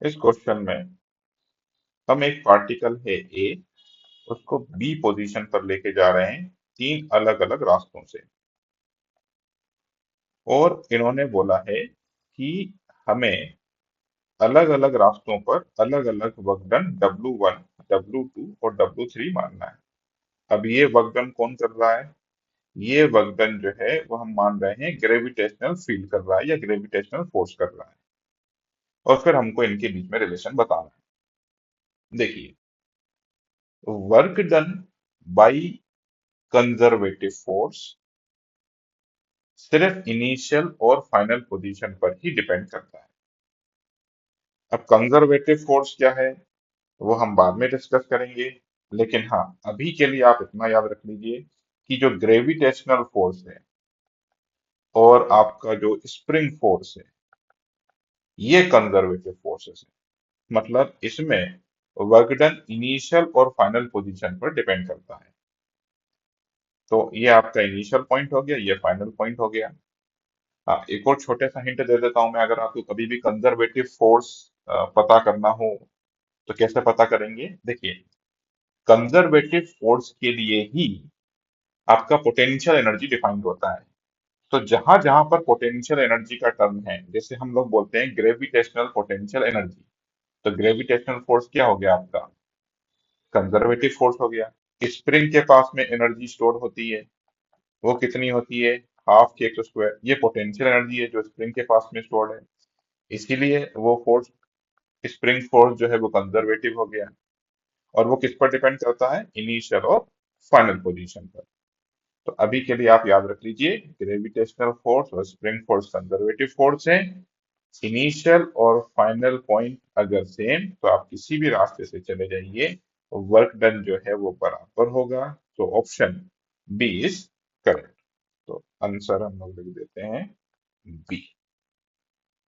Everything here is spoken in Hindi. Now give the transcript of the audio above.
इस क्वेश्चन में हम एक पार्टिकल है ए, उसको बी पोजीशन पर लेके जा रहे हैं तीन अलग अलग रास्तों से। और इन्होंने बोला है कि हमें अलग अलग रास्तों पर अलग अलग वर्क डन W1, W2 और W3 मानना है। अब ये वर्क डन कौन कर रहा है? ये वर्क डन जो है वो हम मान रहे हैं ग्रेविटेशनल फील्ड कर रहा है या ग्रेविटेशनल फोर्स कर रहा है। और फिर हमको इनके बीच में रिलेशन बताना है। देखिए, work done by conservative force सिर्फ इनिशियल और फाइनल पोजीशन पर ही डिपेंड करता है। अब कंजर्वेटिव फोर्स क्या है वो हम बाद में डिस्कस करेंगे, लेकिन हाँ, अभी के लिए आप इतना याद रख लीजिए कि जो ग्रेविटेशनल फोर्स है और आपका जो स्प्रिंग फोर्स है, ये कंजर्वेटिव फोर्सेस है। मतलब इसमें वर्क डन इनिशियल और फाइनल पोजीशन पर डिपेंड करता है। तो ये आपका इनिशियल पॉइंट हो गया, ये फाइनल पॉइंट हो गया। हाँ, एक और छोटे सा हिंट दे देता हूं मैं, अगर आपको कभी भी कंजर्वेटिव फोर्स पता करना हो तो कैसे पता करेंगे? देखिए, कंजर्वेटिव फोर्स के लिए ही आपका पोटेंशियल एनर्जी डिफाइंड होता है। तो जहां जहां पर पोटेंशियल एनर्जी का टर्म है, जैसे हम लोग बोलते हैं ग्रेविटेशनल पोटेंशियल एनर्जी, तो ग्रेविटेशनल फोर्स क्या हो गया आपका? कंजर्वेटिव फोर्स हो गया। स्प्रिंग के पास में एनर्जी स्टोर होती है, वो कितनी होती है? हाफ के एक्स स्क्वायर। ये पोटेंशियल एनर्जी है जो स्प्रिंग के पास में स्टोर्ड है, इसीलिए वो फोर्स, स्प्रिंग फोर्स जो है वो कंजर्वेटिव हो गया। और वो किस पर डिपेंड करता है? इनिशियल और फाइनल पोजीशन पर। तो अभी के लिए आप याद रख लीजिए, ग्रेविटेशनल फोर्स और स्प्रिंग फोर्स कंजर्वेटिव फोर्स है। इनिशियल और फाइनल पॉइंट अगर सेम, तो आप किसी भी रास्ते से चले जाइए, वर्क डन जो है वो बराबर होगा। तो ऑप्शन बी इज करेक्ट। तो आंसर हम लोग लिख देते हैं बी।